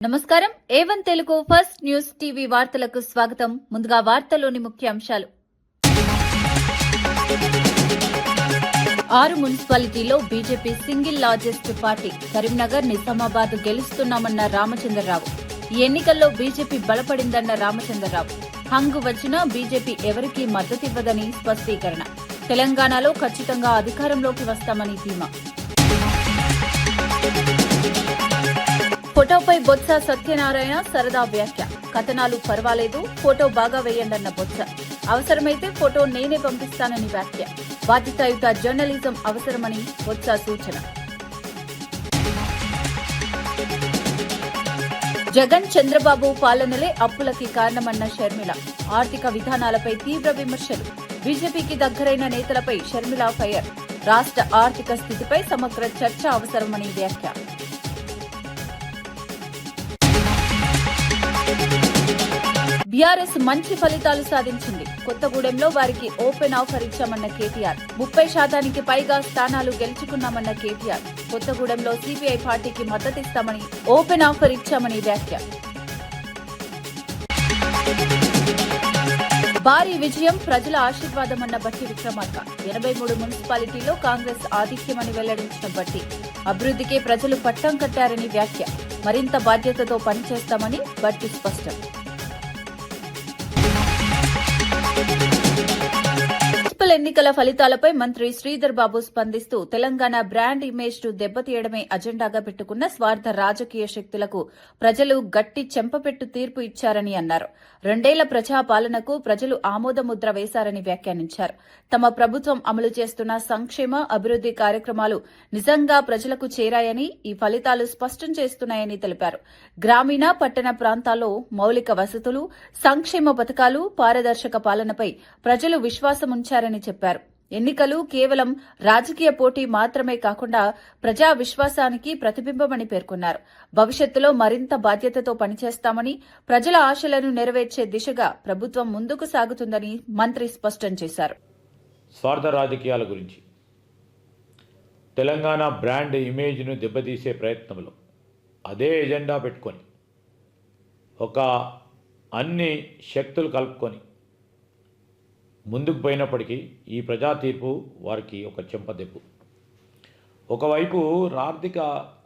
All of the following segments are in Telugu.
నమస్కారం A one Telugu first news TV వార్తలకు స్వాగతం. ముందుగా వార్తల్లోని ముఖ్యాంశాలు. 6 మున్సిపాలిటీలో BJP single largest party. Karimnagar, Nizamabad గెలుస్తున్నామన్న రామచంద్రరావు. ఈ ఎన్నికల్లో బీజేపీ బలపడిందన్న రామచంద్రరావు. హంగు వచ్చినా బీజేపీ ఎవరికీ మద్దతివ్వదని స్పష్టీకరణ. తెలంగాణలో ఖచ్చితంగా అధికారంలోకి వస్తామని ధీమా. ఫోటోపై బొత్స సత్యనారాయణ సరదా వ్యాఖ్య. కథనాలు పర్వాలేదు, ఫోటో బాగా వేయండన్న బొత్స. అవసరమైతే ఫోటో నేనే పంపిస్తానని వ్యాఖ్య. బాధ్యతాయుత జర్నలిజం అవసరమని బొత్స సూచన. జగన్, చంద్రబాబు పాలనలే అప్పులకి కారణమన్న షర్మిల. ఆర్థిక విధానాలపై తీవ్ర విమర్శలు. బీజేపీకి దగ్గరైన నేతలపై షర్మిల ఫైర్. రాష్ట్ర ఆర్థిక స్థితిపై సమగ్ర చర్చ అవసరమని వ్యాఖ్య. బీఆర్ఎస్ మంచి ఫలితాలు సాధించింది. కొత్తగూడెంలో వారికి ఓపెన్ ఆఫర్ ఇచ్చామన్న కేటీఆర్. 30% పైగా స్థానాలు గెలుచుకున్నామన్న కేటీఆర్. కొత్తగూడెంలో సిపిఐ పార్టీకి మద్దతిస్తామని ఓపెన్ ఆఫర్ ఇచ్చామని వ్యాఖ్య. భారీ విజయం, ప్రజల ఆశీర్వాదమన్న బట్టి విక్రమార్క. 83 మున్సిపాలిటీలో కాంగ్రెస్ ఆధిక్యమని వెల్లడించిన బట్టి. అభివృద్ధికే ప్రజలు పట్టం కట్టారని వ్యాఖ్య. మరింత బాధ్యతతో పనిచేస్తామని బట్టి స్పష్టం. మున్సిపల్ ఎన్నికల ఫలితాలపై మంత్రి శ్రీధర్ బాబు స్పందిస్తూ తెలంగాణ బ్రాండ్ ఇమేజ్ ను దెబ్బతీయడమే అజెండాగా పెట్టుకున్న స్వార్థ రాజకీయ శక్తులకు ప్రజలు గట్టి చెంపపెట్టు తీర్పు ఇచ్చారని అన్నారు. 2 ఏళ్ల ప్రజాపాలనకు ప్రజలు ఆమోదముద్ర వేశారని వ్యాఖ్యానించారు. తమ ప్రభుత్వం అమలు చేస్తున్న సంక్షేమ, అభివృద్ది కార్యక్రమాలు నిజంగా ప్రజలకు చేరాయని ఈ ఫలితాలు స్పష్టం చేస్తున్నాయని తెలిపారు. గ్రామీణ, పట్టణ ప్రాంతాల్లో మౌలిక వసతులు, సంక్షేమ పథకాలు, పారదర్శక పాలనపై ప్రజలు విశ్వాసముంచారని చెప్పారు. ఎన్నికలు కేవలం రాజకీయ పోటీ మాత్రమే కాకుండా ప్రజా విశ్వాసానికి ప్రతిబింబమని పేర్కొన్నారు. భవిష్యత్తులో మరింత బాధ్యతతో పనిచేస్తామని, ప్రజల ఆశలను నెరవేర్చే దిశగా ప్రభుత్వం ముందుకు సాగుతుందని మంత్రి స్పష్టం చేశారు. స్వార్థ రాజకీయాల గురించి, తెలంగాణ బ్రాండ్ ఇమేజ్ను దెబ్బతీసే ప్రయత్నంలో అదే ఎజెండా పెట్టుకొని అన్ని శక్తులు కలుపుకొని ముందుకు పోయినప్పటికీ ఈ ప్రజా తీర్పు వారికి ఒక చెంపదెబ్బు. ఒకవైపు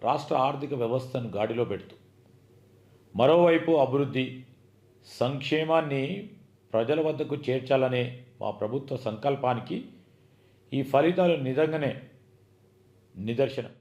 రాష్ట్ర ఆర్థిక వ్యవస్థను గాడిలో పెడుతూ, మరోవైపు అభివృద్ధి, సంక్షేమాన్ని ప్రజల వద్దకు చేర్చాలనే మా ప్రభుత్వ సంకల్పానికి ఈ ఫలితాలు నిజంగానే నిదర్శనం.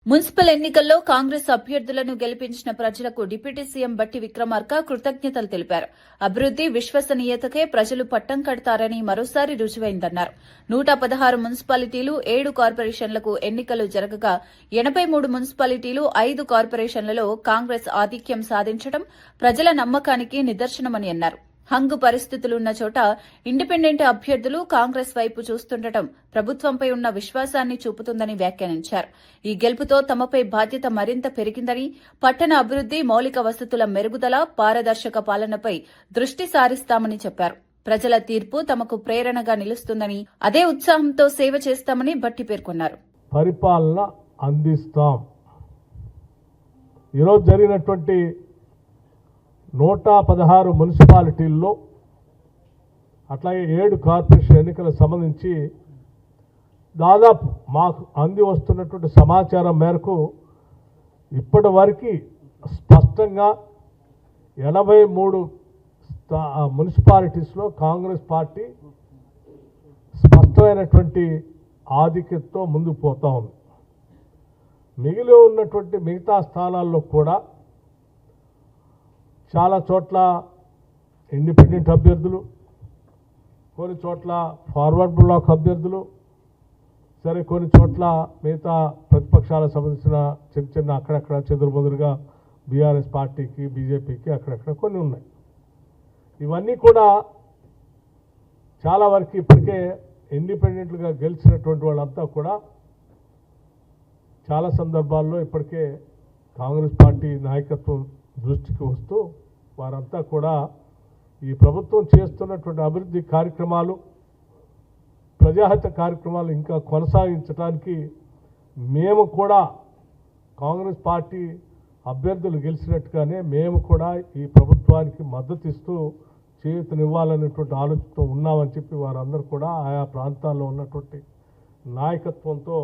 మున్సిపల్ ఎన్నికల్లో కాంగ్రెస్ అభ్యర్థులను గెలిపించిన ప్రజలకు డిప్యూటీ సీఎం బట్టి విక్రమార్క కృతజ్ఞతలు తెలిపారు. అభివృద్ది, విశ్వసనీయతకే ప్రజలు పట్టం కడతారని మరోసారి రుజువైందన్నారు. 116 మున్సిపాలిటీలు, 7 కార్పొరేషన్లకు ఎన్నికలు జరగగా 83 మున్సిపాలిటీలు, 5 కార్పొరేషన్లలో కాంగ్రెస్ ఆధిక్యం సాధించడం ప్రజల నమ్మకానికి నిదర్శనమని అన్నారు. హంగు పరిస్థితులున్న చోట ఇండిపెండెంట్ అభ్యర్థులు కాంగ్రెస్ వైపు చూస్తుండటం ప్రభుత్వంపై ఉన్న విశ్వాసాన్ని చూపుతుందని వ్యాఖ్యానించారు. ఈ గెలుపుతో తమపై బాధ్యత మరింత పెరిగిందని, పట్టణ అభివృద్ది, మౌలిక వసతుల మెరుగుదల, పారదర్శక పాలనపై దృష్టి సారిస్తామని చెప్పారు. ప్రజల తీర్పు తమకు ప్రేరణగా నిలుస్తుందని, అదే ఉత్సాహంతో సేవ చేస్తామని బట్టి పేర్కొన్నారు. పరిపాలన అందిస్తాం. ఈరోజు జరిగినటువంటి 116 మున్సిపాలిటీల్లో, అట్లాగే 7 కార్పొరేషన్ ఎన్నికలకు సంబంధించి దాదాపు మాకు అంది వస్తున్నటువంటి సమాచారం మేరకు ఇప్పటి వరకు స్పష్టంగా 83 మున్సిపాలిటీస్లో కాంగ్రెస్ పార్టీ స్పష్టమైనటువంటి ఆధిక్యతతో ముందుకు పోతా ఉంది. మిగిలి ఉన్నటువంటి మిగతా స్థానాల్లో కూడా చాలా చోట్ల ఇండిపెండెంట్ అభ్యర్థులు, కొన్ని చోట్ల ఫార్వర్డ్ బ్లాక్ అభ్యర్థులు, సరే కొన్ని చోట్ల మిగతా ప్రతిపక్షాలకు సంబంధించిన చిన్న అక్కడక్కడ చెదురుమదురుగా బీఆర్ఎస్ పార్టీకి, బీజేపీకి అక్కడక్కడ కొన్ని ఉన్నాయి. ఇవన్నీ కూడా చాలా వరకు ఇప్పటికే ఇండిపెండెంట్లుగా గెలిచినటువంటి వాళ్ళంతా కూడా చాలా సందర్భాల్లో ఇప్పటికే కాంగ్రెస్ పార్టీ నాయకత్వం దృష్టికి వస్తూ వారంతా కూడా ఈ ప్రభుత్వం చేస్తున్నటువంటి అభివృద్ధి కార్యక్రమాలు, ప్రజాహిత కార్యక్రమాలు ఇంకా కొనసాగించడానికి మేము కూడా కాంగ్రెస్ పార్టీ అభ్యర్థులు గెలిచినట్టుగానే మేము కూడా ఈ ప్రభుత్వానికి మద్దతు ఇస్తూ చేయూతనివ్వాలనేటువంటి ఆలోచనతో ఉన్నామని చెప్పి వారందరూ కూడా ఆయా ప్రాంతాల్లో ఉన్నటువంటి నాయకత్వంతో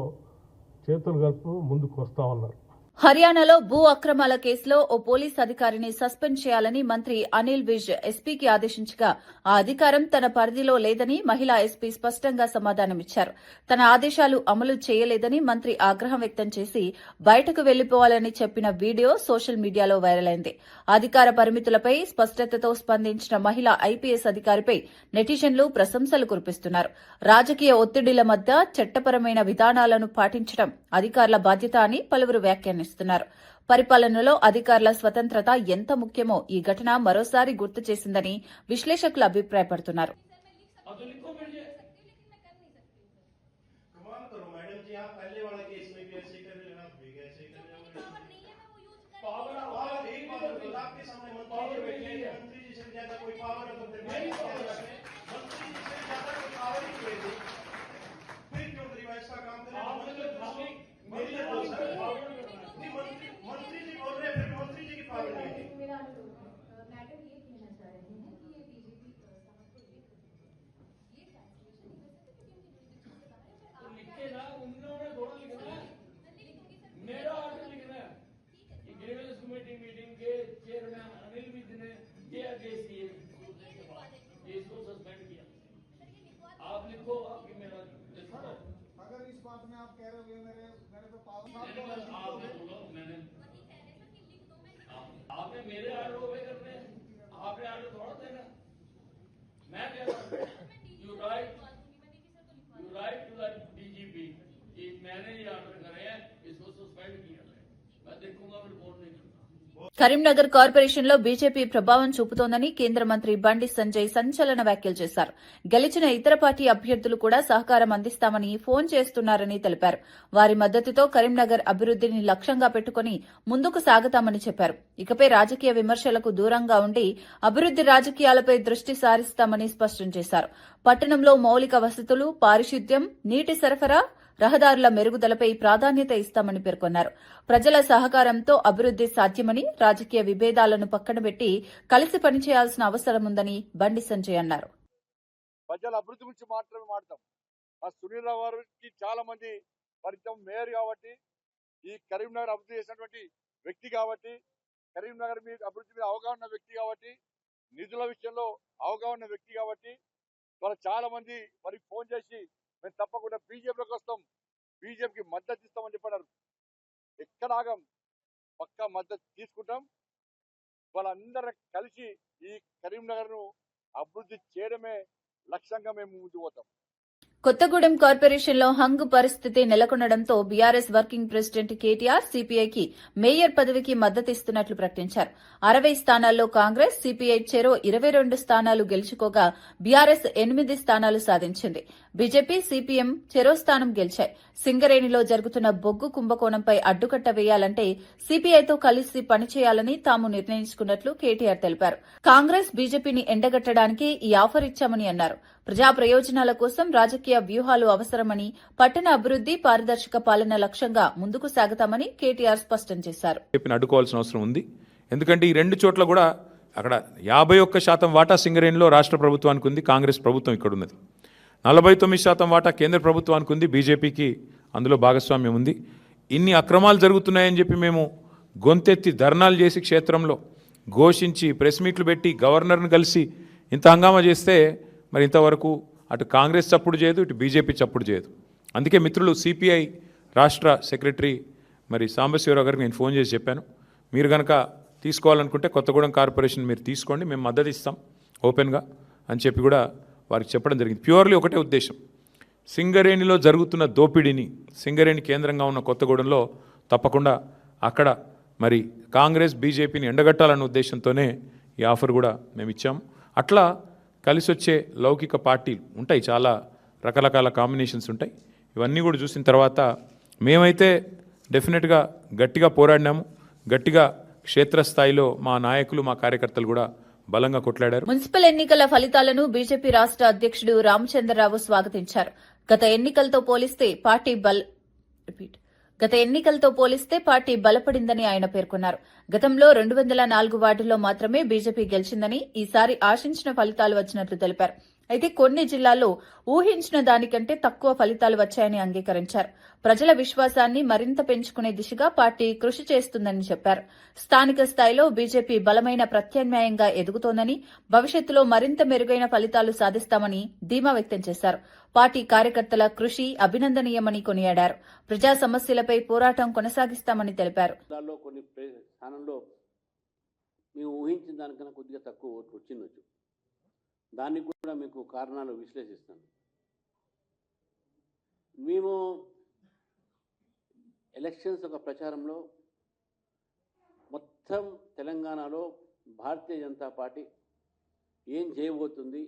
చేతులు కలుపు ముందుకు వస్తూ ఉన్నారు. హర్యానాలో భూ అక్రమాల కేసులో ఓ పోలీస్ అధికారిని సస్పెండ్ చేయాలని మంత్రి అనిల్ విజ్ ఎస్పీకి ఆదేశించగా ఆ అధికారం తన పరిధిలో లేదని మహిళా ఎస్పీ స్పష్టంగా సమాధానమిచ్చారు. తన ఆదేశాలు అమలు చేయలేదని మంత్రి ఆగ్రహం వ్యక్తం చేసి బయటకు వెళ్లిపోవాలని చెప్పిన వీడియో సోషల్ మీడియాలో వైరల్ అయింది. అధికార పరిమితులపై స్పష్టతతో స్పందించిన మహిళా ఐపీఎస్ అధికారిపై నెటిజన్లు ప్రశంసలు కురిపిస్తున్నారు. రాజకీయ ఒత్తిడిల మధ్య చట్టపరమైన విధానాలను పాటించడం అధికారుల బాధ్యత అని పలువురు వ్యాఖ్యానిస్తున్నారు. పరిపాలనలో అధికారుల స్వతంత్రత ఎంత ముఖ్యమో ఈ ఘటన మరోసారి గుర్తు చేసిందని విశ్లేషకులు అభిప్రాయపడుతున్నారు. मेरा आर्डर लिखना है कि ग्रीवेंस कमेटी मीटिंग के चेयरमैन अनिल विज ने ये आदेश दिए इसको सस्पेंड किया. आप लिखो आपकी मेरा अगर इस बात में आप कह रहे हो मेरे पे पावर आपने बोलो मैंने आपने मेरे आर्डर ओबे करने हैं. आपने आर्डर थोड़ा देना. मैं कह रहा हूँ you write to the DGP कि मैंने ये आर्डर करे हैं इसको सस्पेंड किया. मैं देखूंगा रिपोर्ट नहीं करूंगा. కరీంనగర్ కార్పొరేషన్లో బీజేపీ ప్రభావం చూపుతోందని కేంద్ర మంత్రి బండి సంజయ్ సంచలన వ్యాఖ్యలు చేశారు. గెలిచిన ఇతర పార్టీ అభ్యర్థులు కూడా సహకారం అందిస్తామని ఫోన్ చేస్తున్నారని తెలిపారు. వారి మద్దతుతో కరీంనగర్ అభివృద్దిని లక్ష్యంగా పెట్టుకుని ముందుకు సాగుతామని చెప్పారు. ఇకపై రాజకీయ విమర్శలకు దూరంగా ఉండి అభివృద్ది రాజకీయాలపై దృష్టి సారిస్తామని స్పష్టం చేశారు. పట్టణంలో మౌలిక వసతులు, పారిశుద్ధ్యం, నీటి సరఫరా, రహదారుల మెరుగుదలపై ప్రాధాన్యత ఇస్తామని పేర్కొన్నారు. ప్రజల సహకారంతో అభివృద్ది సాధ్యమని, రాజకీయ విభేదాలను పక్కనబెట్టి కలిసి పనిచేయాల్సిన అవసరం ఉందని బండి సంజయ్ అన్నారు. ప్రజల అభివృద్ధి గురించి మాత్రమే మాట్లాడతాం. ఆ సునీల్ రావు గారికి చాలా మంది పరిచయం, మేయర్ కాబట్టి, ఈ కరీంనగర్ అభివృద్ధి చేసినటువంటి వ్యక్తి కాబట్టి, కరీంనగర్ మీద అభివృద్ధి మీద అవగాహన ఉన్న వ్యక్తి కాబట్టి, నిధుల విషయంలో అవగాహన ఉన్న వ్యక్తి కాబట్టి, వాళ్ళు చాలా మంది వారికి ఫోన్ చేసి మేము తప్పకుండా బీజేపీలోకి వస్తాం, బీజేపీకి మద్దతు ఇస్తామని చెప్పారు. ఎక్కడ ఆగం, పక్కా మద్దతు తీసుకుంటాం. వాళ్ళందరం కలిసి ఈ కరీంనగర్ను అభివృద్ధి చేయడమే లక్ష్యంగా మేము ముందుకు పోతాం. కొత్తగూడెం కార్పొరేషన్లో హంగ్ పరిస్థితి నెలకొనడంతో బీఆర్ఎస్ వర్కింగ్ ప్రెసిడెంట్ కేటీఆర్ సీపీఐకి మేయర్ పదవికి మద్దతిస్తున్నట్లు ప్రకటించారు. 60 స్థానాల్లో కాంగ్రెస్, సీపీఐ చెరో 22 స్థానాలు గెలుచుకోగా బీఆర్ఎస్ 8 స్థానాలు సాధించింది. బీజేపీ, సీపీఎం చెరో స్థానం గెలిచాయి. సింగరేణిలో జరుగుతున్న బొగ్గు కుంభకోణంపై అడ్డుకట్ట వేయాలంటే సీపీఐతో కలిసి పనిచేయాలని తాము నిర్ణయించుకున్నట్లు కేటీఆర్ తెలిపారు. కాంగ్రెస్, బీజేపీని ఎండగట్టడానికి ఈ ఆఫర్ ఇచ్చామని అన్నారు. ప్రజా ప్రయోజనాల కోసం రాజకీయ వ్యూహాలు అవసరమని, పట్టణ అభివృద్ది, పారదర్శక పాలన లక్ష్యంగా ముందుకు సాగుతామని కేటీఆర్ స్పష్టం చేశారు. అడ్డుకోవాల్సిన అవసరం ఉంది. ఎందుకంటే ఈ రెండు చోట్ల కూడా అక్కడ 51% వాటా సింగరేణిలో రాష్ట్ర ప్రభుత్వానికి ఉంది, కాంగ్రెస్ ప్రభుత్వం ఇక్కడ ఉన్నది. 49% వాటా కేంద్ర ప్రభుత్వానికి ఉంది, బీజేపీకి అందులో భాగస్వామ్యం ఉంది. ఇన్ని అక్రమాలు జరుగుతున్నాయని చెప్పి మేము గొంతెత్తి ధర్నాలు చేసి క్షేత్రంలో ఘోషించి ప్రెస్ మీట్లు పెట్టి గవర్నర్ను కలిసి ఇంత హంగామా చేస్తే మరి ఇంతవరకు అటు కాంగ్రెస్ చప్పుడు చేయదు, ఇటు బీజేపీ చప్పుడు చేయదు. అందుకే మిత్రులు సిపిఐ రాష్ట్ర సెక్రటరీ మరి సాంబశివరావు గారికి నేను ఫోన్ చేసి చెప్పాను, మీరు కనుక తీసుకోవాలనుకుంటే కొత్తగూడెం కార్పొరేషన్ మీరు తీసుకోండి, మేము మద్దతు ఇస్తాం ఓపెన్గా అని చెప్పి కూడా వారికి చెప్పడం జరిగింది. ప్యూర్లీ ఒకటే ఉద్దేశం, సింగరేణిలో జరుగుతున్న దోపిడీని, సింగరేణి కేంద్రంగా ఉన్న కొత్తగూడెంలో తప్పకుండా అక్కడ మరి కాంగ్రెస్, బీజేపీని ఎండగట్టాలన్న ఉద్దేశంతోనే ఈ ఆఫర్ కూడా మేము ఇచ్చాము. అట్లా కలిసి వచ్చే లౌకిక పార్టీలు ఉంటాయి, చాలా రకరకాల కాంబినేషన్స్ ఉంటాయి. ఇవన్నీ కూడా చూసిన తర్వాత మేమైతే డెఫినెట్గా గట్టిగా పోరాడినాము, గట్టిగా క్షేత్రస్థాయిలో మా నాయకులు, మా కార్యకర్తలు కూడా బలంగా కొట్లాడారు. మున్సిపల్ ఎన్నికల ఫలితాలను బీజేపీ రాష్ట్ర అధ్యక్షుడు రామచంద్రరావు స్వాగతించారు. గత ఎన్నికలతో పోలిస్తే గత ఎన్నికలతో పోలిస్తే పార్టీ బలపడిందని ఆయన పేర్కొన్నారు. గతంలో 204 వార్డుల్లో మాత్రమే బీజేపీ గెలిచిందని, ఈసారి ఆశించిన ఫలితాలు వచ్చినట్లు తెలిపారు. అయితే కొన్ని జిల్లాల్లో ఊహించిన దానికంటే తక్కువ ఫలితాలు వచ్చాయని అంగీకరించారు. ప్రజల విశ్వాసాన్ని మరింత పెంచుకునే దిశగా పార్టీ కృషి చేస్తుందని చెప్పారు. స్థానిక స్థాయిలో బీజేపీ బలమైన ప్రత్యామ్నాయంగా ఎదుగుతోందని, భవిష్యత్తులో మరింత మెరుగైన ఫలితాలు సాధిస్తామని ధీమా వ్యక్తం చేశారు. పార్టీ కార్యకర్తల కృషి అభినందనీయమని కొనియాడారు. ప్రజా సమస్యలపై పోరాటం కొనసాగిస్తామని తెలిపారు. కొన్ని స్థానంలో మేము ఊహించిన దానికన్నా కొద్దిగా తక్కువ ఓట్లు వచ్చిండొచ్చు. దానికి కూడా మీకు కారణాలు విశ్లేషిస్తాను. మేము ఎలక్షన్స్ ఒక ప్రచారంలో మొత్తం తెలంగాణలో భారతీయ జనతా పార్టీ ఏం చేయబోతుంది,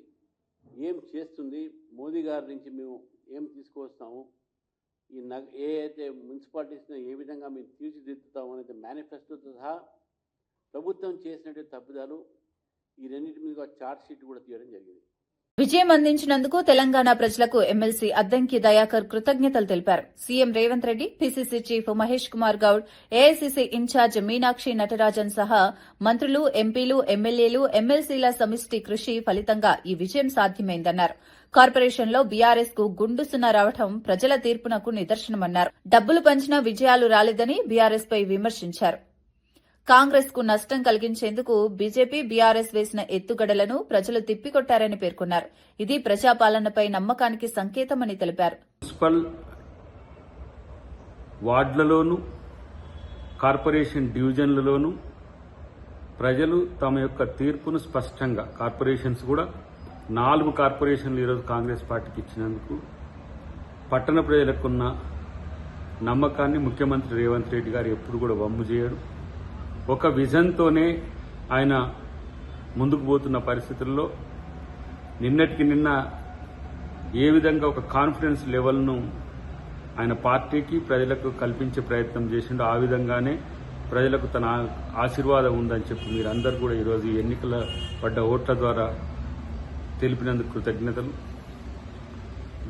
ఏం చేస్తుంది, మోదీ గారి నుంచి మేము ఏం తీసుకువస్తాము, ఏ అయితే మున్సిపాలిటీస్ని ఏ విధంగా మేము తీర్చిదిద్దుతాము అనేది మేనిఫెస్టోతో సహా ప్రభుత్వం చేసినటువంటి తప్పిదాలు ఈ రెండింటి మీద చార్జ్ షీట్ కూడా తీయడం జరిగింది. విజయం అందించినందుకు తెలంగాణ ప్రజలకు ఎమ్మెల్సీ అద్దంకి దయాకర్ కృతజ్ఞతలు తెలిపారు. CM Revanth Reddy, PCC chief Mahesh Kumar Goud, AICC in charge Meenakshi Natarajan సహా మంత్రులు, ఎంపీలు, ఎమ్మెల్యేలు, ఎమ్మెల్సీల సమిష్టి కృషి ఫలితంగా ఈ విజయం సాధ్యమైందన్నారు. కార్పొరేషన్లో బీఆర్ఎస్ కు గుండు సున్నా రావడం ప్రజల తీర్పునకు నిదర్శనమన్నారు. డబ్బులు పంచినా విజయాలు రాలేదని బీఆర్ఎస్ పై విమర్శించారు. కాంగ్రెస్ కు నష్టం కలిగించేందుకు బీజేపీ, బీఆర్ఎస్ వేసిన ఎత్తుగడలను ప్రజలు తిప్పికొట్టారని పేర్కొన్నారు. ఇది ప్రజాపాలనపై నమ్మకానికి సంకేతమని తెలిపారు. మున్సిపల్ వార్డులలోనూ కార్పొరేషన్ డివిజన్లలోనూ ప్రజలు తమ యొక్క తీర్పును స్పష్టంగా, కార్పొరేషన్స్ కూడా 4 కార్పొరేషన్లు ఈరోజు కాంగ్రెస్ పార్టీకి ఇచ్చినందుకు పట్టణ ప్రజలకున్న నమ్మకాన్ని ముఖ్యమంత్రి రేవంత్ రెడ్డి గారు ఎప్పుడు కూడా వమ్ము చేయడు. ఒక విజన్తోనే ఆయన ముందుకు పోతున్న పరిస్థితుల్లో నిన్నటికి నిన్న ఏ విధంగా ఒక కాన్ఫిడెన్స్ లెవెల్ను ఆయన పార్టీకి, ప్రజలకు కల్పించే ప్రయత్నం చేసిండో ఆ విధంగానే ప్రజలకు తన ఆశీర్వాదం ఉందని చెప్పి మీరందరూ కూడా ఈరోజు ఎన్నికల పడ్డ ఓట్ల ద్వారా తెలిపినందుకు కృతజ్ఞతలు.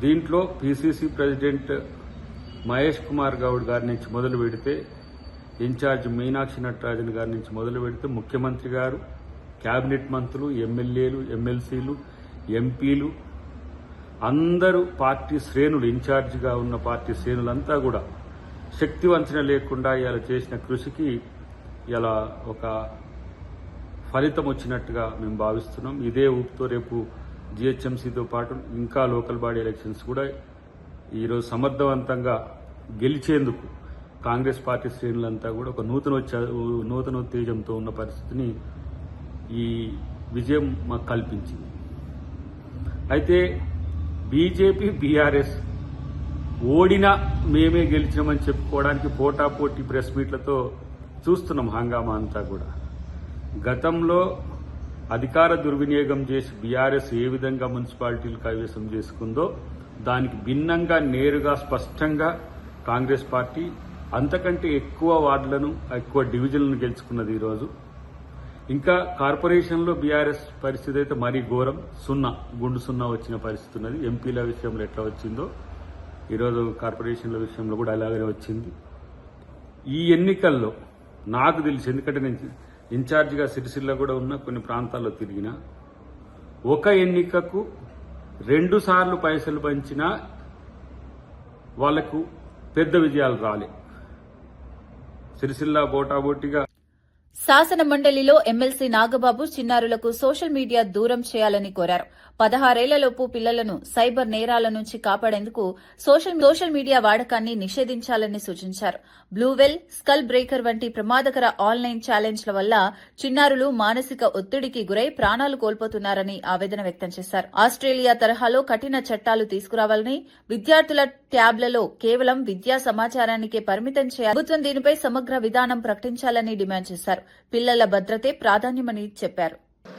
దీంట్లో పీసీసీ ప్రెసిడెంట్ మహేష్ కుమార్ గౌడ్ గారి నుంచి మొదలు పెడితే, ఇన్ఛార్జ్ మీనాక్షి నటరాజన్ గారి నుంచి మొదలు పెడితే ముఖ్యమంత్రి గారు, కేబినెట్ మంత్రులు, ఎమ్మెల్యేలు, ఎమ్మెల్సీలు, ఎంపీలు అందరూ పార్టీ శ్రేణులు, ఇన్ఛార్జిగా ఉన్న పార్టీ శ్రేణులంతా కూడా శక్తి వంచన లేకుండా ఇలా చేసిన కృషికి ఇలా ఒక ఫలితం వచ్చినట్టుగా మేము భావిస్తున్నాం. ఇదే ఊపుతో రేపు జీహెచ్ఎంసీతో పాటు ఇంకా లోకల్ బాడీ ఎలక్షన్స్ కూడా ఈరోజు సమర్థవంతంగా గెలిచేందుకు కాంగ్రెస్ పార్టీ శ్రేణులంతా కూడా ఒక నూతన ఉత్తేజంతో ఉన్న పరిస్థితిని ఈ విజయం మాకు కల్పించింది. అయితే బీజేపీ, బీఆర్ఎస్ ఓడినా మేమే గెలిచామని చెప్పుకోవడానికి పోటాపోటీ ప్రెస్ మీట్లతో చూస్తున్నాం హంగామా అంతా కూడా. గతంలో అధికార దుర్వినియోగం చేసి బీఆర్ఎస్ ఏ విధంగా మున్సిపాలిటీలు కైవసం చేసుకుందో దానికి భిన్నంగా నేరుగా స్పష్టంగా కాంగ్రెస్ పార్టీ అంతకంటే ఎక్కువ వార్డులను, ఎక్కువ డివిజన్లను గెలుచుకున్నది ఈరోజు. ఇంకా కార్పొరేషన్లో బీఆర్ఎస్ పరిస్థితి అయితే మరీ ఘోరం, గుండు సున్నా వచ్చిన పరిస్థితి ఉన్నది. ఎంపీల విషయంలో ఎట్లా వచ్చిందో ఈరోజు కార్పొరేషన్ల విషయంలో కూడా అలాగనే వచ్చింది. ఈ ఎన్నికల్లో నాకు తెలిసి, ఎందుకంటే నేను ఇన్ఛార్జిగా సిరిసిల్ల కూడా ఉన్న కొన్ని ప్రాంతాల్లో తిరిగిన, ఒక ఎన్నికకు 2 సార్లు పైసలు పంచినా వాళ్లకు పెద్ద విజయాలు రాలే. సిరిసిల్ల బోటాబోటిగా. శాసన మండలిలో ఎమ్మెల్సీ నాగబాబు చిన్నారులకు సోషల్ మీడియా దూరం చేయాలని కోరారు. 16 ఏళ్లలోపు పిల్లలను సైబర్ నేరాల నుంచి కాపాడేందుకు సోషల్ మీడియా వాడకాన్ని నిషేధించాలని సూచించారు. బ్లూవెల్, స్కల్ బ్రేకర్ వంటి ప్రమాదకర ఆన్లైన్ ఛాలెంజ్ల వల్ల చిన్నారులు మానసిక ఒత్తిడికి గురై ప్రాణాలు కోల్పోతున్నారని ఆవేదన వ్యక్తం చేశారు. ఆస్ట్రేలియా తరహాలో కఠిన చట్టాలు తీసుకురావాలని, విద్యార్థుల ట్యాబ్లలో కేవలం విద్యా సమాచారానికే పరిమితం చేయాలి. ప్రభుత్వం దీనిపై సమగ్ర విధానం ప్రకటించాలని డిమాండ్ చేశారు. పిల్లల భద్రతే ప్రాధాన్యమని చెప్పారు.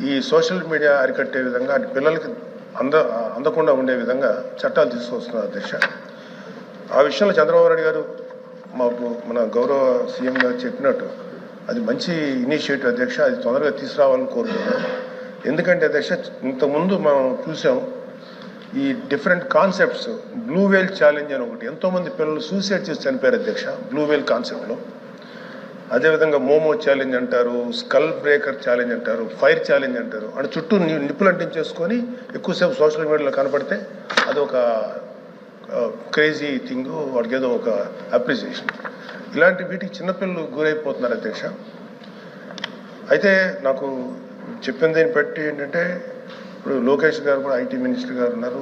ఈ సోషల్ మీడియా అరికట్టే విధంగా పిల్లలకి అందకుండా ఉండే విధంగా చట్టాలు తీసుకొస్తున్నారు అధ్యక్ష. ఆ విషయంలో చంద్రబాబు నాయుడు గారు మన గౌరవ సీఎం గారు చెప్పినట్టు అది మంచి ఇనిషియేటివ్ అధ్యక్ష. అది తొందరగా తీసుకురావాలని కోరుతున్నాం. ఎందుకంటే అధ్యక్ష ఇంతకుముందు మనం చూసాం ఈ డిఫరెంట్ కాన్సెప్ట్స్, బ్లూ వేల్ ఛాలెంజ్ అని ఒకటి, ఎంతోమంది పిల్లలు సూసైడ్ చేసి చనిపోయారు అధ్యక్ష బ్లూ వేల్ కాన్సెప్ట్లో. అదేవిధంగా మోమో ఛాలెంజ్ అంటారు, స్కల్ బ్రేకర్ ఛాలెంజ్ అంటారు, ఫైర్ ఛాలెంజ్ అంటారు. అంటే చుట్టూ నిప్పులు అంటించేసుకొని ఎక్కువసేపు సోషల్ మీడియాలో కనపడితే అదొక క్రేజీ థింగ్, వాడికి ఏదో ఒక అప్రిసియేషన్. ఇలాంటి వీటికి చిన్నపిల్లలు గురైపోతున్నారు అధ్యక్ష. అయితే నాకు చెప్పిన దీన్ని బట్టి ఏంటంటే, ఇప్పుడు లోకేష్ గారు కూడా ఐటీ మినిస్టర్ గారు ఉన్నారు,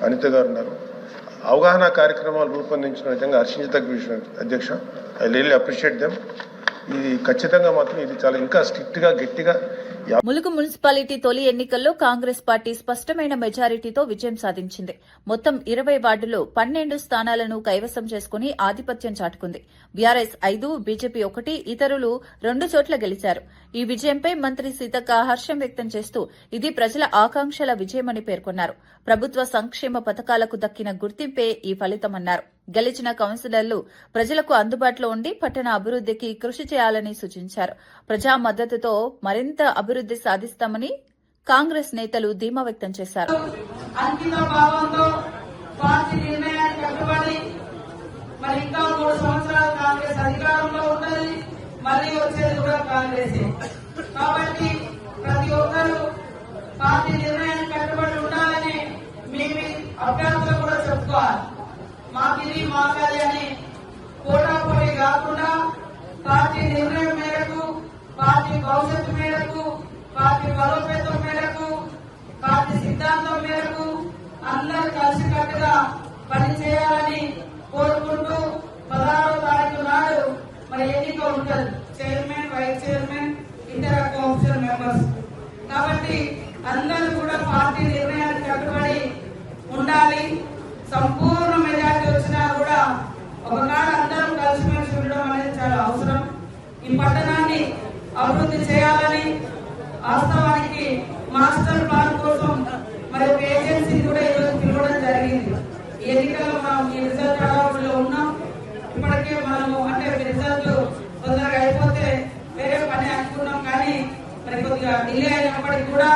అనిత గారు ఉన్నారు, అవగాహన కార్యక్రమాలు రూపొందించిన విధంగా హర్షించదగ్గ విషయం అధ్యక్ష. I really appreciate them. ఇది ఖచ్చితంగా మాత్రం ఇది చాలా ఇంకా స్ట్రిక్ట్గా గట్టిగా. ములుగు మున్సిపాలిటీ తొలి ఎన్నికల్లో కాంగ్రెస్ పార్టీ స్పష్టమైన మెజారిటీతో విజయం సాధించింది. మొత్తం 20 వార్డుల్లో 12 స్థానాలను కైవసం చేసుకుని ఆధిపత్యం చాటుకుంది. బీఆర్ఎస్ 5, బీజేపీ 1, ఇతరులు 2 చోట్ల గెలిచారు. ఈ విజయంపై మంత్రి సీతక్క హర్షం వ్యక్తం చేస్తూ ఇది ప్రజల ఆకాంక్షల విజయమని పేర్కొన్నారు. ప్రభుత్వ సంక్షేమ పథకాలకు దక్కిన గుర్తింపే ఈ ఫలితమన్నారు. గెలిచిన కౌన్సిలర్లు ప్రజలకు అందుబాటులో ఉండి పట్టణ అభివృద్దికి కృషి చేయాలని సూచించారు. ప్రజా మద్దతుతో మరింత అభివృద్ది సాధిస్తామని కాంగ్రెస్ నేతలు ధీమా వ్యక్తం చేశారు. అంకిత భావంతో పార్టీ నిర్ణయానికి కట్టుబడి మరి ఇంకా 3 సంవత్సరాలు కాంగ్రెస్ అధికారంలో ఉన్నది, మళ్ళీ వచ్చేది కూడా కాంగ్రెస్. కాబట్టి ప్రతి ఒక్కరూ పార్టీ నిర్ణయానికి కట్టుబడి ఉండాలని మేము అభ్యర్థులు కూడా చెప్పుకోవాలి. మాకిది మాకాలి అని పోటాపోటీ కాకుండా పార్టీ నిర్ణయం మేరకు, పార్టీ భవిష్యత్తు మేరకు, పార్టీ బలోపేతం మేరకు, పార్టీ సిద్ధాంతం మేరకు అందరూ కలిసికట్టుగా పనిచేయాలని కోరుకుంటూ 16వ తారీఖు నాడు మరి ఎన్నిక ఉంటుంది. చైర్మన్, వైస్ చైర్మన్, ఇతర కౌన్సిల్ మెంబర్స్. కాబట్టి అందరూ కూడా పార్టీ నిర్ణయానికి కట్టుబడి ఉండాలి. సంపూర్ణ మెజార్టీ వచ్చినా కూడా ఒకనాడు అందరం కలిసిమెలిసి ఉండడం అనేది చాలా అవసరం. ఈ పట్టణాన్ని అభివృద్ధి చేయాలని వాస్తవానికి మాస్టర్ ప్లాన్ కోసం మరి ఒక ఏజెన్సీ కూడా ఈరోజు పిలవడం జరిగింది. ఈ ఎన్నికల్లో మనం ఈ రిజల్ట్ అడవుల్లో ఉన్నాం. ఇప్పటికే మనము అంటే రిజల్ట్ తొందరగా అయిపోతే వేరే పని అనుకున్నాం, కానీ మరి కొద్దిగా డిలే అయినప్పటికీ కూడా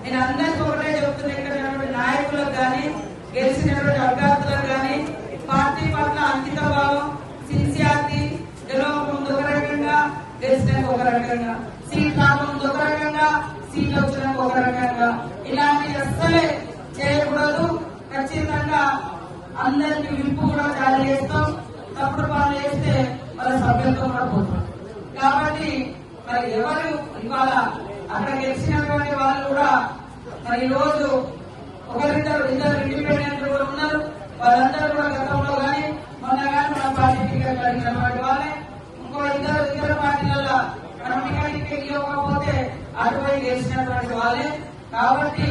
నేను అందరికీ ఒకటే చెప్తున్నా, ఇక్కడ నాయకులకు కానీ గెలిచినటువంటి అభ్యర్థులకు కానీ పార్టీ పట్ల అంకిత భావం, సిన్సియారిటీ, గెలవక ముందు ఒక రకంగా, గెలిచినాక ఒక రకంగా, సీట్ రాక ముందు ఒక రకంగా, సీట్ వచ్చినాక ఒక రకంగా, ఇలాంటి అస్సలే చేయకూడదు. ఖచ్చితంగా అందరికి వింపు కూడా జారీ చేస్తాం. తప్పుడు పనులు చేస్తే వాళ్ళ సభ్యత్వం కూడా పోతాం. కాబట్టి మరి ఎవరు ఇవాళ అక్కడ గెలిచినటువంటి వాళ్ళు కూడా మరి ఈ రోజు ఇద్దరు ఇండిపెండెంట్ కూడా ఉన్నారు. వాళ్ళందరూ కూడా గతంలో కానీ మొన్న కానీ మన పార్టీ టికెట్ అడిగినటువంటి వాళ్ళే. ఇంకో ఇతర పార్టీలలో మనం టికెట్ ఇవ్వకపోతే అటువైపు గెలిచినటువంటి వాళ్ళే. కాబట్టి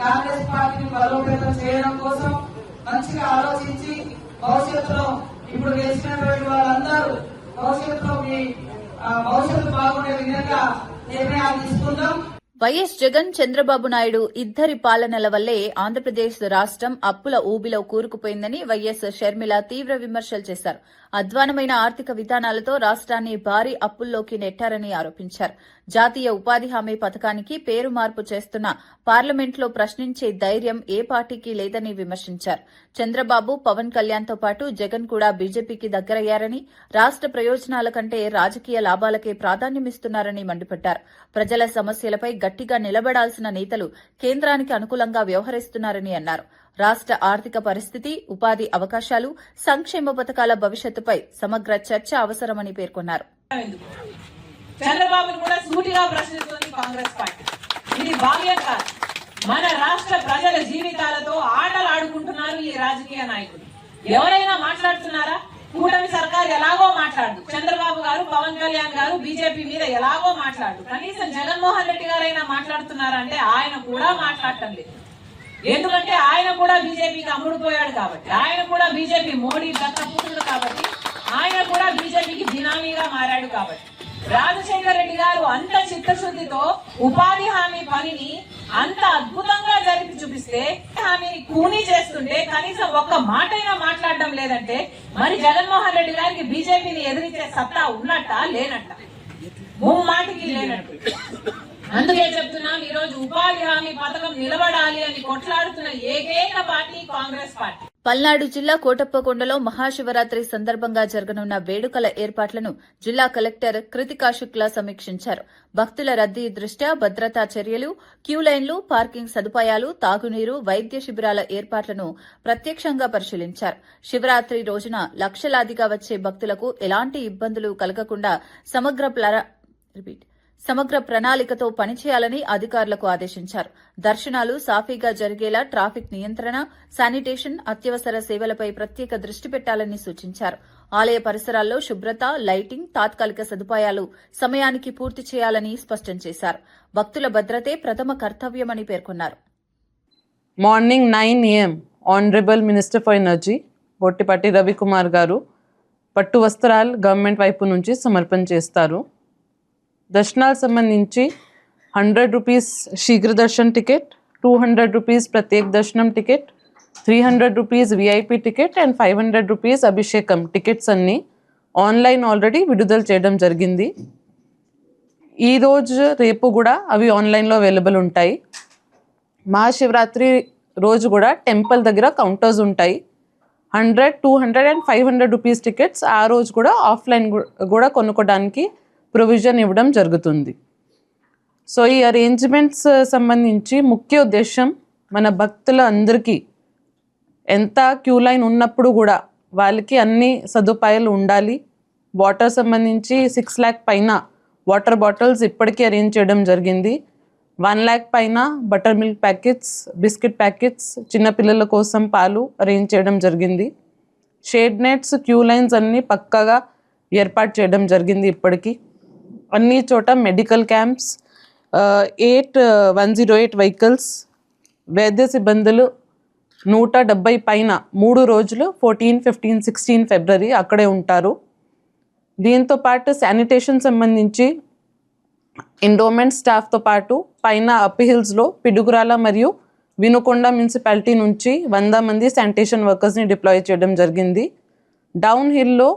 కాంగ్రెస్ పార్టీని బలోపేతం చేయడం కోసం మంచిగా ఆలోచించి భవిష్యత్తులో ఇప్పుడు గెలిచినటువంటి వాళ్ళందరూ భవిష్యత్తులో మీ భవిష్యత్తు బాగుండే విధంగా నిర్ణయాలు తీసుకుందాం. వైఎస్ జగన్, చంద్రబాబు నాయుడు ఇద్దరి పాలనల వల్లే ఆంధ్రప్రదేశ్ రాష్ట్రం అప్పుల ఊబిలో కూరుకుపోయిందని వైఎస్ షర్మిల తీవ్ర విమర్శలు చేశారు. అధ్వానమైన ఆర్థిక విధానాలతో రాష్ట్రాన్ని భారీ అప్పుల్లోకి నెట్టారని ఆరోపించారు. జాతీయ ఉపాధి హామీ పథకానికి పేరు మార్పు చేస్తున్న పార్లమెంట్లో ప్రశ్నించే ధైర్యం ఏ పార్టీకి లేదని విమర్శించారు. చంద్రబాబు, పవన్ కళ్యాణ్తో పాటు జగన్ కూడా బీజేపీకి దగ్గరయ్యారని, రాష్ట్ర ప్రయోజనాల కంటే రాజకీయ లాభాలకే ప్రాధాన్యమిస్తున్నారని మండిపడ్డారు. ప్రజల సమస్యలపై గట్టిగా నిలబడాల్సిన నేతలు కేంద్రానికి అనుకూలంగా వ్యవహరిస్తున్నారని అన్నారు. రాష్ట్ర ఆర్థిక పరిస్థితి, ఉపాధి అవకాశాలు, సంక్షేమ పథకాల భవిష్యత్తుపై సమగ్ర చర్చ అవసరమని పేర్కొన్నారు. చంద్రబాబును కూడా సూటిగా ప్రశ్నిస్తుంది కాంగ్రెస్ పార్టీ. ఇది భావ్యం కాదు. మన రాష్ట్ర ప్రజల జీవితాలతో ఆటలు ఆడుకుంటున్నారు ఈ రాజకీయ నాయకులు. ఎవరైనా మాట్లాడుతున్నారా? కూటమి సర్కార్ ఎలాగో మాట్లాడు, చంద్రబాబు గారు, పవన్ కళ్యాణ్ గారు బీజేపీ మీద ఎలాగో మాట్లాడు, కనీసం జగన్మోహన్ రెడ్డి గారైనా మాట్లాడుతున్నారంటే ఆయన కూడా మాట్లాడటం లేదు. ఎందుకంటే ఆయన కూడా బీజేపీకి అమ్ముడుపోయాడు కాబట్టి, ఆయన కూడా బీజేపీ మోడీ దత్తపుత్రుడు కాబట్టి, ఆయన కూడా బీజేపీకి బినామీగా మారాడు కాబట్టి. రాజశేఖర రెడ్డి గారు అంత చిత్తశుద్ధితో ఉపాధి హామీ పనిని అంత అద్భుతంగా జరిపి చూపిస్తే, హామీని కూనీ చేస్తుంటే కనీసం ఒక్క మాటైనా మాట్లాడడం లేదంటే మరి జగన్మోహన్ రెడ్డి గారికి బీజేపీని ఎదిరించే సత్తా ఉన్నట్ట లేనట్ట? ముమ్మాటికి లేనట్టు. అందుకే చెప్తున్నాం, ఈ రోజు ఉపాధి హామీ పథకం నిలబడాలి అని కొట్లాడుతున్న ఏకైక పార్టీ కాంగ్రెస్ పార్టీ. పల్నాడు జిల్లా కోటప్పకొండలో మహాశివరాత్రి సందర్భంగా జరగనున్న వేడుకల ఏర్పాట్లను జిల్లా కలెక్టర్ కృతికా శుక్లా సమీక్షించారు. భక్తుల రద్దీ దృష్ట్యా భద్రతా చర్యలు, క్యూలైన్లు, పార్కింగ్ సదుపాయాలు, తాగునీరు, వైద్య శిబిరాల ఏర్పాట్లను ప్రత్యక్షంగా పరిశీలించారు. శివరాత్రి రోజున లక్షలాదిగా వచ్చే భక్తులకు ఎలాంటి ఇబ్బందులు కలగకుండా సమగ్ర ప్రణాళికతో పనిచేయాలని అధికారులకు ఆదేశించారు. దర్శనాలు సాఫీగా జరిగేలా ట్రాఫిక్ నియంత్రణ, శానిటేషన్, అత్యవసర సేవలపై ప్రత్యేక దృష్టి పెట్టాలని సూచించారు. ఆలయ పరిసరాల్లో శుభ్రత, లైటింగ్, తాత్కాలిక సదుపాయాలు సమయానికి పూర్తి చేయాలని స్పష్టం చేశారు. భక్తుల భద్రతే ప్రథమ కర్తవ్యమని పేర్కొన్నారు. Morning 9 AM honourable minister for energy Gottipati Ravikumar గారు పట్టు వస్త్రాలు గవర్నమెంట్ వైపు నుంచి సమర్పణ చేస్తారు. దర్శనాలకు సంబంధించి 100 రూపీస్ శీఘ్ర దర్శన్ టికెట్, 200 రూపీస్ ప్రత్యేక దర్శనం ticket, 300 rupees VIP ticket and 500 rupees అభిషేకం టికెట్స్ అన్నీ ఆన్లైన్ ఆల్రెడీ విడుదల చేయడం జరిగింది. ఈరోజు రేపు కూడా అవి ఆన్లైన్లో అవైలబుల్ ఉంటాయి. మహాశివరాత్రి రోజు కూడా టెంపుల్ దగ్గర కౌంటర్స్ ఉంటాయి. 100, 200 అండ్ 500 రూపీస్ టికెట్స్ ఆ రోజు కూడా ఆఫ్లైన్ కూడా కొనుక్కోవడానికి ప్రొవిజన్ ఇవ్వడం జరుగుతుంది. సో ఈ అరేంజ్మెంట్స్ సంబంధించి ముఖ్య ఉద్దేశం మన భక్తుల అందరికీ ఎంత క్యూ లైన్ ఉన్నప్పుడు కూడా వాళ్ళకి అన్ని సదుపాయాలు ఉండాలి. వాటర్ సంబంధించి 6 lakh పైన వాటర్ బాటిల్స్ ఇప్పటికీ అరేంజ్ చేయడం జరిగింది. 1 lakh పైన butter milk packets, biscuit packets, చిన్నపిల్లల కోసం పాలు అరేంజ్ చేయడం జరిగింది. షేడ్ నెట్స్, క్యూ లైన్స్ అన్నీ పక్కాగా ఏర్పాటు చేయడం జరిగింది. ఇప్పటికీ అన్ని చోట మెడికల్ క్యాంప్స్, 108 వెహికల్స్, వైద్య సిబ్బందులు 170 పైన 3 రోజులు 14, 15, 16 ఫిబ్రవరి అక్కడే ఉంటారు. దీంతో పాటు శానిటేషన్ సంబంధించి ఎండోమెంట్ స్టాఫ్తో పాటు పైన అప్ హిల్స్లో పిడుగురాల మరియు వినుకొండ మున్సిపాలిటీ నుంచి 100 మంది శానిటేషన్ వర్కర్స్ని డిప్లాయ్ చేయడం జరిగింది. డౌన్ హిల్లో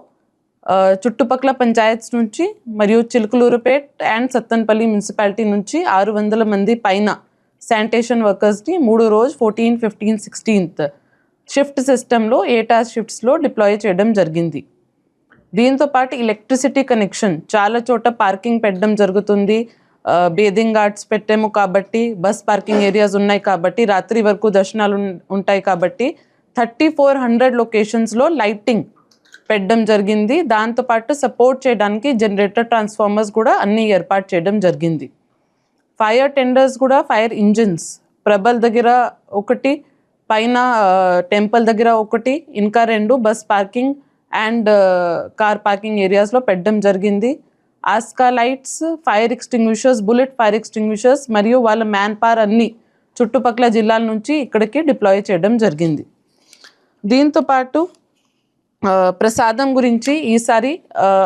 చుట్టుపక్కల పంచాయత్స్ నుంచి మరియు చిలుకలూరుపేట్ అండ్ సత్తన్పల్లి మున్సిపాలిటీ నుంచి 600 మంది పైన శానిటేషన్ వర్కర్స్ని 3 రోజు 14, 15, 16th షిఫ్ట్ సిస్టంలో 8 hours షిఫ్ట్స్లో డిప్లాయ్ చేయడం జరిగింది. దీంతో పాటు ఎలక్ట్రిసిటీ కనెక్షన్ చాలా చోట పార్కింగ్ పెట్టడం జరుగుతుంది. బేదింగ్ గార్డ్స్ పెట్టాము కాబట్టి, బస్ పార్కింగ్ ఏరియాస్ ఉన్నాయి కాబట్టి, రాత్రి వరకు దర్శనాలు ఉంటాయి కాబట్టి 3400 లొకేషన్స్లో లైటింగ్ పెట్టడం జరిగింది. దాంతోపాటు సపోర్ట్ చేయడానికి జనరేటర్ ట్రాన్స్ఫార్మర్స్ కూడా అన్నీ ఏర్పాటు చేయడం జరిగింది. ఫైర్ టెండర్స్ కూడా, ఫైర్ ఇంజిన్స్ ప్రభల్ దగ్గర 1, పైన టెంపుల్ దగ్గర 1, ఇంకా 2 bus parking and car parking ఏరియాస్లో పెట్టడం జరిగింది. ఆస్కా lights, fire extinguishers, bullet fire extinguishers మరియు వాళ్ళ మ్యాన్ పవర్ అన్ని చుట్టుపక్కల జిల్లాల నుంచి ఇక్కడికి డిప్లాయ్ చేయడం జరిగింది. దీంతోపాటు ప్రసాదం గురించి ఈసారి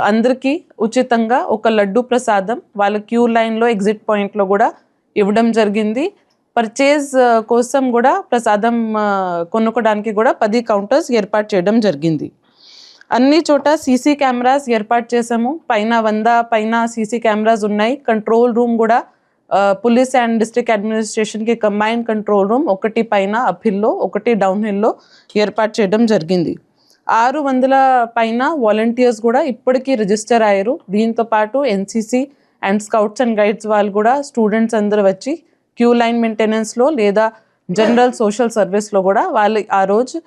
అందరికీ ఉచితంగా ఒక లడ్డు ప్రసాదం వాళ్ళ క్యూ లైన్లో ఎగ్జిట్ పాయింట్లో కూడా ఇవ్వడం జరిగింది. పర్చేజ్ కోసం కూడా ప్రసాదం కొనుక్కోవడానికి కూడా 10 కౌంటర్స్ ఏర్పాటు చేయడం జరిగింది. అన్ని చోట సీసీ కెమెరాస్ ఏర్పాటు చేసాము. పైన 100 పైన సీసీ కెమెరాస్ ఉన్నాయి. కంట్రోల్ రూమ్ కూడా పోలీస్ అండ్ డిస్ట్రిక్ట్ అడ్మినిస్ట్రేషన్కి కంబైన్డ్ కంట్రోల్ రూమ్ 1 పైన అప్ హిల్లో, 1 డౌన్ హిల్లో ఏర్పాటు చేయడం జరిగింది. 600 పైన వాలంటీర్స్ కూడా ఇప్పటికీ రిజిస్టర్ అయ్యారు. దీంతో పాటు NCC and scouts and guides వాళ్ళు కూడా స్టూడెంట్స్ అందరూ వచ్చి క్యూ లైన్ మెయింటెనెన్స్లో లేదా జనరల్ సోషల్ సర్వీస్లో కూడా వాళ్ళు ఆ రోజు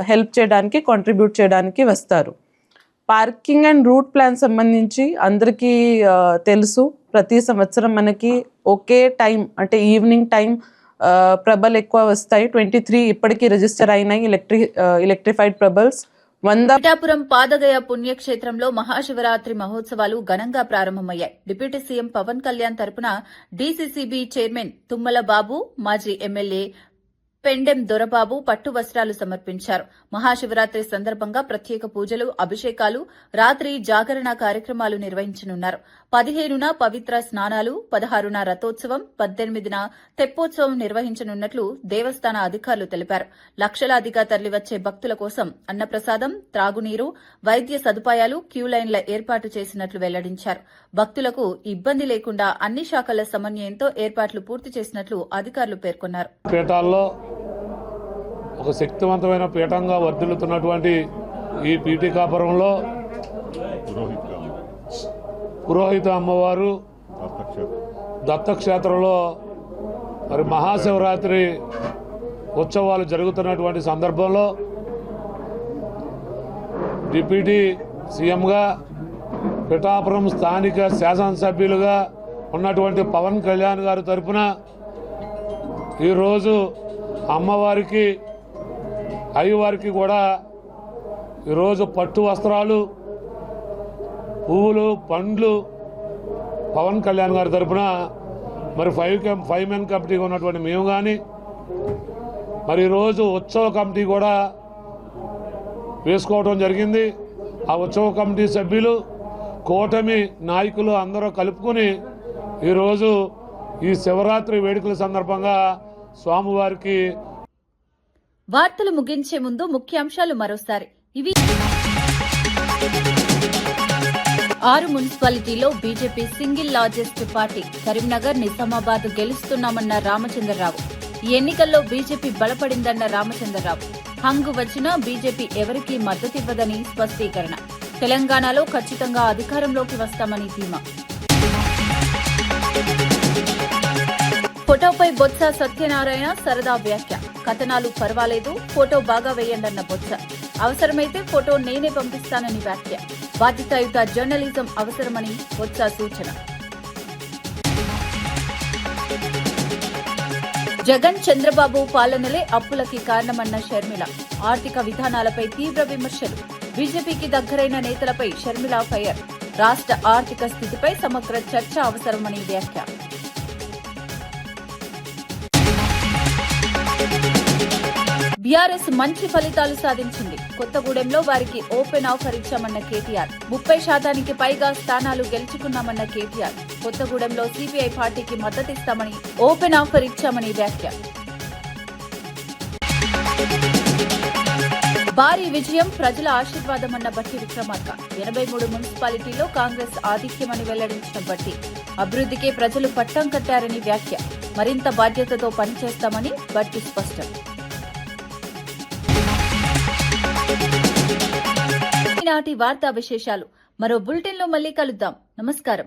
హెల్ప్ చేయడానికి, కాంట్రిబ్యూట్ చేయడానికి వస్తారు. పార్కింగ్ అండ్ రూట్ ప్లాన్ సంబంధించి అందరికీ తెలుసు. ప్రతి సంవత్సరం మనకి ఒకే టైం అంటే ఈవినింగ్ టైం ప్రభల్ ఎక్కువ వస్తాయి. 23 ఇప్పటికీ రిజిస్టర్ అయినాయి ఎలక్ట్రిఫైడ్ ప్రభల్స్. పిఠాపురం పాదగయ పుణ్యక్షేత్రంలో మహాశివరాత్రి మహోత్సవాలు ఘనంగా ప్రారంభమయ్యాయి. డిప్యూటీ సీఎం పవన్ కళ్యాణ్ తరపున డీసీసీబీ చైర్మన్ తుమ్మల బాబు, మాజీ ఎమ్మెల్యే పెండెం దొరబాబు పట్టు వస్త్రాలు సమర్పించారు. మహాశివరాత్రి సందర్భంగా ప్రత్యేక పూజలు, అభిషేకాలు, రాత్రి జాగరణ కార్యక్రమాలు నిర్వహించనున్నారు. 15న పవిత్ర స్నానాలు, 16న రథోత్సవం, 18న తెప్పోత్సవం నిర్వహించనున్నట్లు దేవస్థాన అధికారులు తెలిపారు. లక్షలాదిగా తరలివచ్చే భక్తుల కోసం అన్నప్రసాదం, త్రాగునీరు, వైద్య సదుపాయాలు, క్యూలైన్ల ఏర్పాటు చేసినట్లు వెల్లడించారు. భక్తులకు ఇబ్బంది లేకుండా అన్ని శాఖల సమన్వయంతో ఏర్పాట్లు పూర్తి చేసినట్లు అధికారులు పేర్కొన్నారు. పీఠాల్లో ఒక శక్తివంతమైన పీఠంగా వర్ధిల్లుతున్నటువంటి ఈ పీఠికాపురంలో పురోహిత అమ్మవారు దత్తక్షేత్రంలో మరి మహాశివరాత్రి ఉత్సవాలు జరుగుతున్నటువంటి సందర్భంలో డిప్యూటీ సీఎంగా పిఠాపురం స్థానిక శాసనసభ్యులుగా ఉన్నటువంటి పవన్ కళ్యాణ్ గారి తరఫున ఈరోజు అమ్మవారికి అయ్యవారికి కూడా ఈరోజు పట్టు వస్త్రాలు, పువ్వులు, పండ్లు పవన్ కళ్యాణ్ గారి తరఫున మరి 5 మెన్ కమిటీగా ఉన్నటువంటి మేము కానీ మరి ఈరోజు ఉత్సవ కమిటీ కూడా వేసుకోవడం జరిగింది. ఆ ఉత్సవ కమిటీ సభ్యులు, కూటమి నాయకులు అందరూ కలుపుకుని ఈరోజు ఈ శివరాత్రి వేడుకల సందర్భంగా స్వామివారికి. వార్తలు ముగించే ముందు ముఖ్యాంశాలు మరోసారి. ఇవి 6 మున్సిపాలిటీలో BJP single largest party. Karimnagar, Nizamabad గెలుస్తున్నామన్న రామచంద్రరావు. ఈ ఎన్నికల్లో బీజేపీ బలపడిందన్న రామచంద్రరావు. హంగు వచ్చినా బీజేపీ ఎవరికీ మద్దతివ్వదని స్పష్టీకరణ. తెలంగాణలో ఖచ్చితంగా అధికారంలోకి వస్తామని ధీమా. ఫోటోపై బొత్స సత్యనారాయణ సరదా వ్యాఖ్య. కథనాలు పర్వాలేదు, ఫోటో బాగా వేయండన్న బొత్స. అవసరమైతే ఫోటో నేనే పంపిస్తానని వ్యాఖ్య. బాధ్యతాయుత జర్నలిజం అవసరమని బొత్స సూచన. జగన్, చంద్రబాబు పాలనలే అప్పులకి కారణమన్న షర్మిల. ఆర్థిక విధానాలపై తీవ్ర విమర్శలు. బీజేపీకి దగ్గరైన నేతలపై షర్మిల ఫైర్. రాష్ట్ర ఆర్థిక స్థితిపై సమగ్ర చర్చ అవసరమని వ్యాఖ్య. బీఆర్ఎస్ మంచి ఫలితాలు సాధించింది. కొత్తగూడెంలో వారికి ఓపెన్ ఆఫర్ ఇచ్చామన్న కేటీఆర్. 30% పైగా స్థానాలు గెలుచుకున్నామన్న కేటీఆర్. కొత్తగూడెంలో సిపిఐ పార్టీకి మద్దతిస్తామని ఓపెన్ ఆఫర్ ఇచ్చామని వ్యాఖ్య. భారీ విజయం, ప్రజల ఆశీర్వాదమన్న బట్టి విక్రమార్క. 83 మున్సిపాలిటీల్లో కాంగ్రెస్ ఆధిక్యమని వెల్లడించిన బట్టి. అభివృద్ధికే ప్రజలు పట్టం కట్టారని వ్యాఖ్య. మరింత బాధ్యతతో పనిచేస్తామని బట్టి స్పష్టం. ఈనాటి వార్తా విశేషాలు. మరో బులెటిన్లో మళ్ళీ కలుద్దాం. నమస్కారం.